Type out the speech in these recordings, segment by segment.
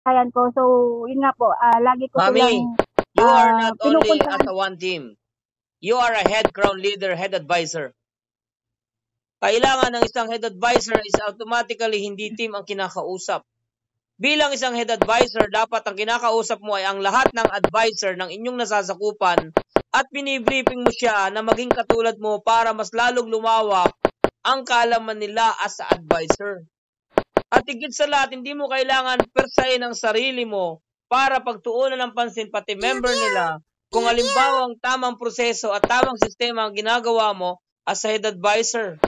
talakayan ko. So, yun nga po, lagi ko Mami, silang you are not only pinupuntahan. as a one team. You are a head crown leader, head advisor. Kailangan ng isang head advisor is automatically hindi team ang kinakausap. Bilang isang head advisor, dapat ang kinakausap mo ay ang lahat ng advisor ng inyong nasasakupan at binibriefing mo siya na maging katulad mo para mas lalong lumawak ang kaalaman nila as a advisor. At higit sa lahat, hindi mo kailangan persahin ang sarili mo para pagtuunan ng pansin pati member nila kung halimbawa ang tamang proseso at tamang sistema ang ginagawa mo as a head advisor.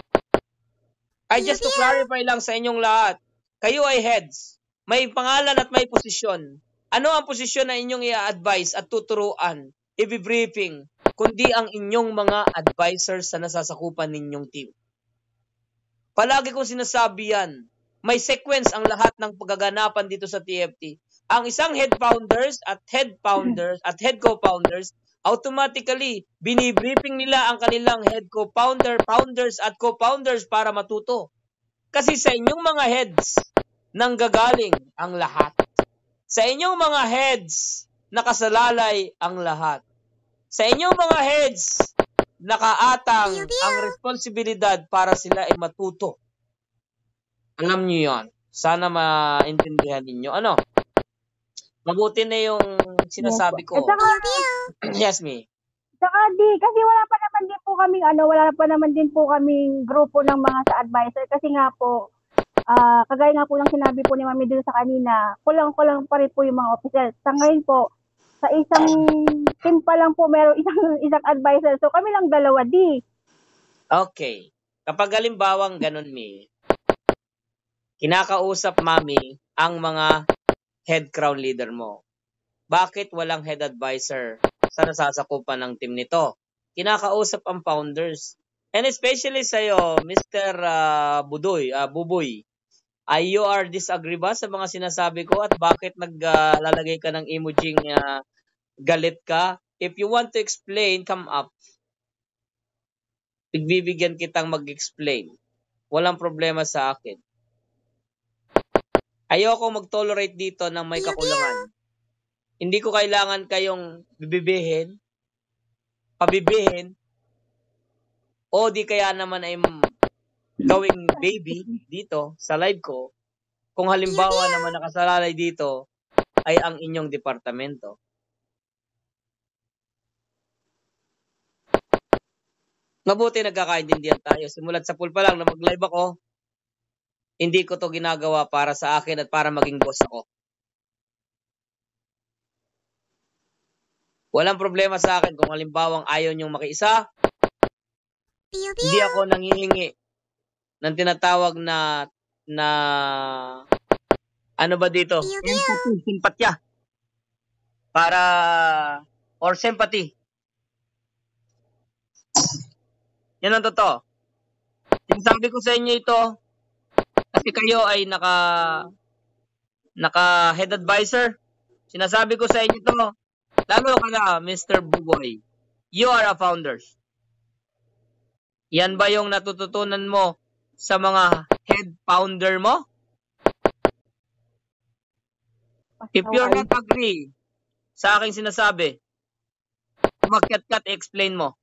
Ay just to clarify lang sa inyong lahat, kayo ay heads. May pangalan at may posisyon. Ano ang posisyon na inyong i-advise at tuturuan, i-briefing, kundi ang inyong mga advisors sa nasasakupan ninyong team? Palagi kong sinasabi yan. May sequence ang lahat ng paggaganapan dito sa TFT. Ang isang head founders at head co-founders, automatically, binibriefing nila ang kanilang head founders at co-founders para matuto. Kasi sa inyong mga heads, nanggagaling ang lahat. Sa inyong mga heads, nakasalalay ang lahat. Sa inyong mga heads, nakaatang ang responsibilidad para sila ay matuto. Alam niyo yon. Sana maintindihan ninyo. Ano? Mabuti na yung sinasabi ko. Yes, me. Saka kasi wala pa naman din po kaming grupo ng mga sa advisor kasi nga po, kagaya nga po ng sinabi po ni Mami dito sa kanina, kulang-kulang pa rin po yung mga official. Sa ngayon po, sa isang team pa lang po meron isang advisor. So kami lang dalawa, Okay. Kapag halimbawang ganun, mi, kinakausap, Mami, ang mga head crown leader mo. Bakit walang head advisor sa nasasakupan ng team nito? Kinakausap ang founders. And especially sa'yo, Mr. Buboy, you are disagree ba sa mga sinasabi ko at bakit naglalagay ka ng emoji galit ka? If you want to explain, come up. Pigbibigyan kitang mag-explain. Walang problema sa akin. Ayoko mag-tolerate dito ng may kakulangan. Hindi ko kailangan kayong pabibihin, o di kaya naman ay gawing baby dito sa live ko kung halimbawa naman nakasalalay dito ay ang inyong departamento. Mabuti nagkakaintindihan tayo. Simulat sa pool pa lang na mag-live ako, hindi ko to ginagawa para sa akin at para maging boss ako. Walang problema sa akin kung halimbawang ayaw niyong makiisa. Hindi ako nanghihingi ng tinatawag na ano ba dito? Simpatya. Or sympathy. Yan ang totoo. Sinasabi ko sa inyo ito kasi kayo ay naka head advisor. Sinasabi ko sa inyo ito, lalo ka na, Mr. Buboy. You are a founder. Yan ba yung natututunan mo sa mga head founder mo? If you're not agree sa aking sinasabi, umakyat-kat, explain mo.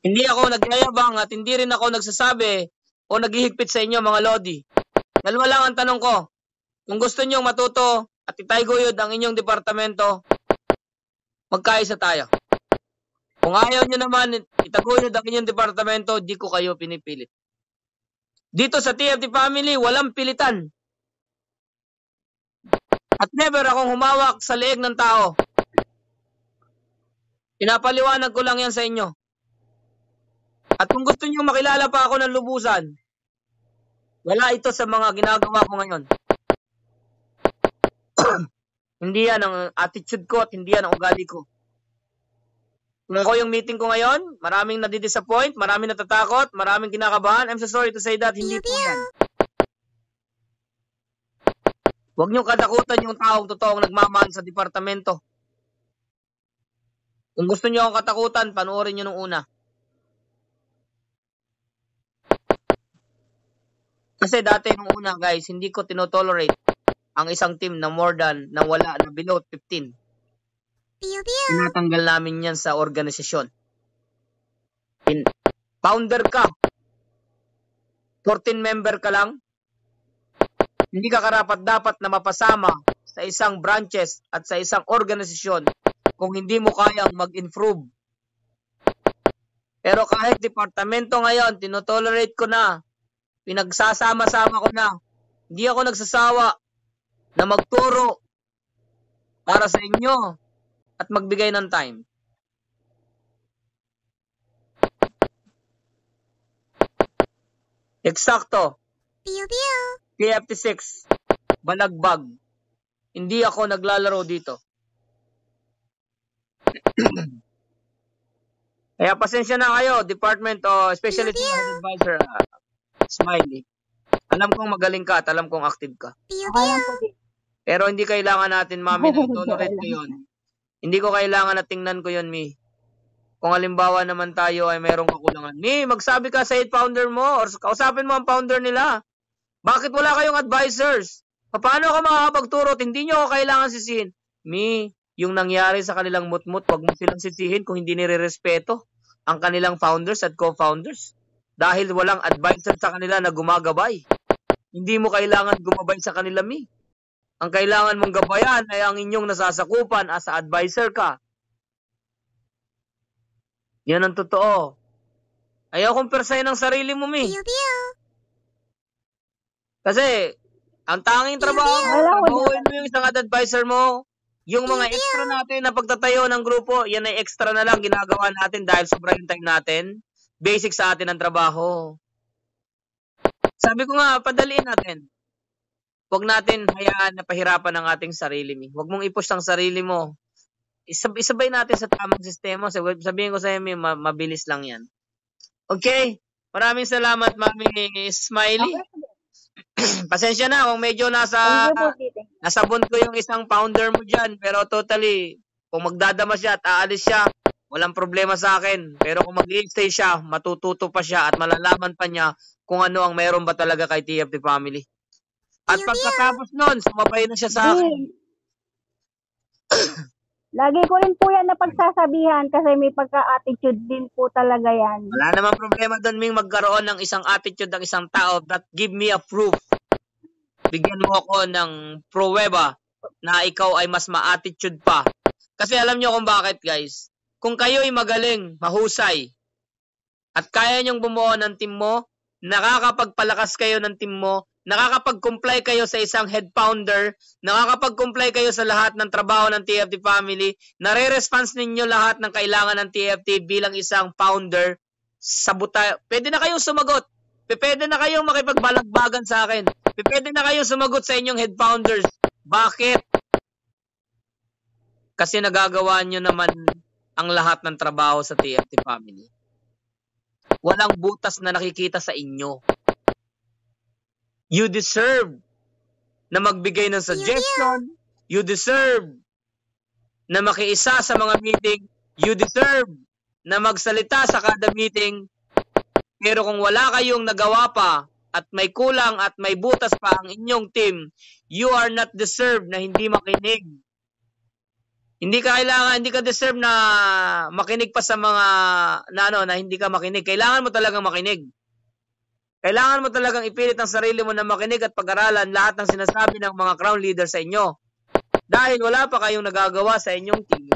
Hindi ako nagyayabang at hindi rin ako nagsasabi o naghihigpit sa inyo mga lodi. Dalawa lang ang tanong ko. Kung gusto nyo matuto at itayguyod ang inyong departamento, magkaisa tayo. Kung ayaw nyo naman itaguyod ang inyong departamento, di ko kayo pinipilit. Dito sa TFT family, walang pilitan. At never akong humawak sa leeg ng tao. Pinapaliwanag ko lang yan sa inyo. At kung gusto nyo makilala pa ako ng lubusan, wala ito sa mga ginagawa ko ngayon. Hindi yan ang attitude ko at hindi yan ang ugali ko. Kung ako yung meeting ko ngayon, maraming nadidisappoint, maraming natatakot, maraming kinakabahan. I'm so sorry to say that, hindi po yan. Huwag niyong katakutan yung taong totoong nagmamahal sa departamento. Kung gusto niyo akong katakutan, panoorin niyo nung una. Kasi dati nung una guys, hindi ko tinotolerate ang isang team na more than, na wala, na below 15. Tinatanggal namin yan sa organisasyon. Founder ka, 14 member ka lang, hindi ka karapat-dapat na mapasama sa isang branches at sa isang organisasyon kung hindi mo kayang mag-improve. Pero kahit departamento ngayon, tinotolerate ko na, pinagsasama-sama ko na, hindi ako nagsasawa na magturo para sa inyo at magbigay ng time. Eksakto. TFT6, balagbag. Hindi ako naglalaro dito. Kaya pasensya na kayo, department o especially sa head advisor, Smiley. Alam kong magaling ka at alam kong active ka. Okay lang po din. Pero hindi kailangan natin, mami, na tolerate ko yun. Hindi ko kailangan na tingnan ko yun, mi. Kung halimbawa naman tayo ay mayroong kakulangan. Mi, magsabi ka sa head founder mo or kausapin mo ang founder nila. Bakit wala kayong advisors? Paano ka makakapagturo? Hindi nyo ako kailangan sisihin. Mi, yung nangyari sa kanilang mutmut, wag mo silang sisihin kung hindi nire-respeto ang kanilang founders at co-founders. Dahil walang advisor sa kanila na gumagabay. Hindi mo kailangan gumabay sa kanila, mi. Ang kailangan mong gabayan ay ang inyong nasasakupan as advisor ka. Yan ang totoo. Ayaw kong persayin ang sarili mo, mi. Kasi, ang tanging trabaho, trabahuin mo yung isang advisor mo. Yung mga extra natin na pagtatayo ng grupo, yan ay extra na lang ginagawa natin dahil sobrang time natin. Basic sa atin ang trabaho. Sabi ko nga, padaliin natin. Huwag natin hayaan na pahirapan ang ating sarili, mi. Huwag mong i-push ang sarili mo. Isabay natin sa tamang sistema. Sabihin ko sa iyo, mi, mabilis lang yan. Okay? Maraming salamat, Mami Smiley. Pasensya na kung medyo nasabon ko yung isang founder mo dyan. Pero totally, kung magdadama siya at aalis siya, walang problema sa akin. Pero kung mag-i-stay siya, matututo pa siya at malalaman pa niya kung ano ang meron ba talaga kay TFT family. At pagkatapos nun, sumabay na siya sa akin. Lagi ko rin po yan na pagsasabihan kasi may pagka-attitude din po talaga yan. Wala namang problema doon, Ming, magkaroon ng isang attitude ng isang tao that give me a proof. Bigyan mo ako ng pruweba na ikaw ay mas ma-attitude pa. Kasi alam nyo kung bakit, guys. Kung kayo ay magaling, mahusay, at kaya nyong bumuo ng team mo, nakakapagpalakas kayo ng team mo, nakakapag-comply kayo sa isang head founder, nakakapag-comply kayo sa lahat ng trabaho ng TFT family, nare-response ninyo lahat ng kailangan ng TFT bilang isang founder, pwede na kayong sumagot. Pwede na kayong makipagbalagbagan sa akin. Pwede na kayong sumagot sa inyong head founders. Bakit? Kasi nagagawa nyo naman ang lahat ng trabaho sa TFT family. Walang butas na nakikita sa inyo. You deserve na magbigay ng suggestion. You deserve na makiisa sa mga meeting. You deserve na magsalita sa kada meeting. Pero kung wala kayong nagawa pa at may kulang at may butas pa ang inyong team, you are not deserved na hindi makinig. Hindi ka deserve na makinig pa sa mga na hindi ka makinig. Kailangan mo talagang makinig. Kailangan mo talagang ipilit ang sarili mo na makinig at pag-aralan lahat ng sinasabi ng mga crown leader sa inyo. Dahil wala pa kayong nagagawa sa inyong team.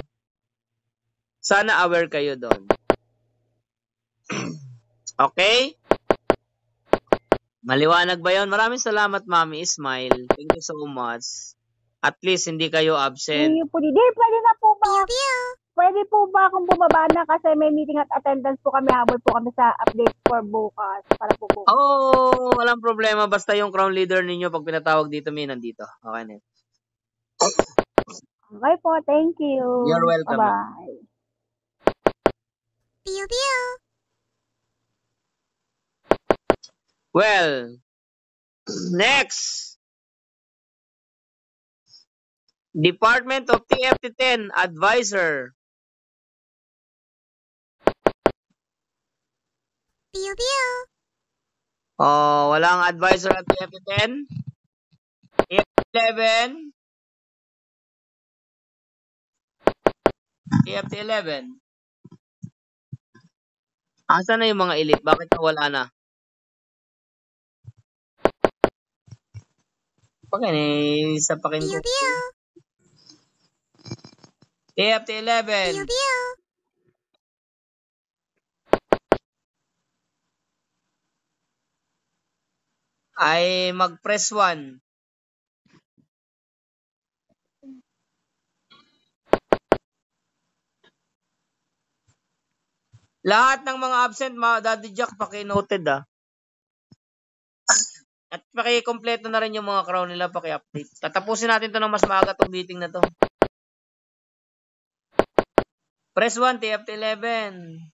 Sana aware kayo doon. Okay? Maliwanag ba yun? Maraming salamat, Mami Ismail. Thank you so much. At least hindi kayo absent. Pwede na po ba? Pwede po ba akong bumaba na kasi may meeting at attendance po kami, habol po kami sa update for bukas para po bukas. Oh, walang problema. Basta yung crown leader ninyo pag pinatawag dito, may nandito. Okay na. Okay po, thank you. You're welcome. Bye-bye. Well, next. Department of TFT10 Advisor. Oh, walang advisor at TFT10. TFT11. TFT11. Asa na yung mga elite? Bakit nawala na? Isa pakin ko. TFT11. Ay mag-press 1. Lahat ng mga absent, Daddy Jack, paki-noted At paki-kompleto na rin yung mga crown nila, paki-update. Tatapusin natin to ng mas maaga tong meeting na to. Press 1, TFT11.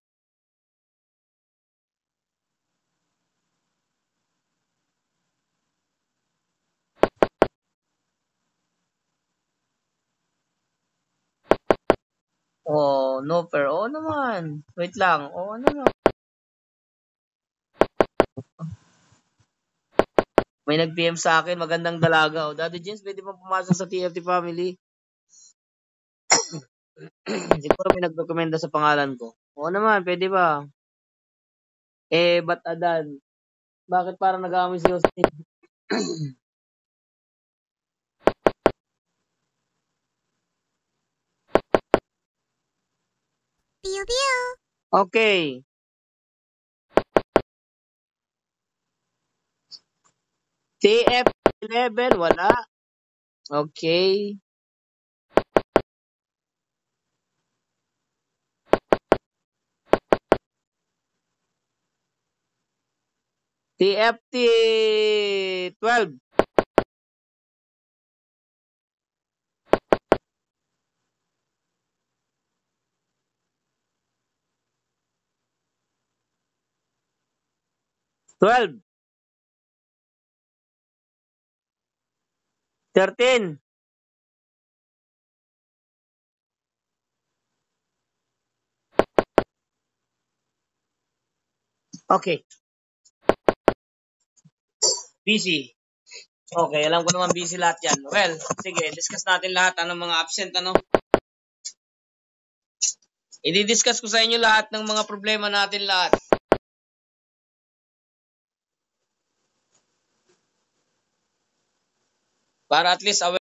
Oh, no per. Oo naman. Wait lang. Oo naman. May nag-PM sa akin, magandang dalaga. Daddy James, pwede mo pumasok sa TFT family? Siguro may nag-recommenda sa pangalan ko. Oo naman, pwede ba? Ba't Adan? Bakit parang nag-aamoy si Austin? Okay. TF11, wala. Okay. TFT12. $12. 13. Okay. Busy. Okay, alam ko naman busy lahat yan. Well, sige, discuss natin lahat. Anong mga absent, I-discuss ko sa inyo lahat ng mga problema natin lahat. Para at least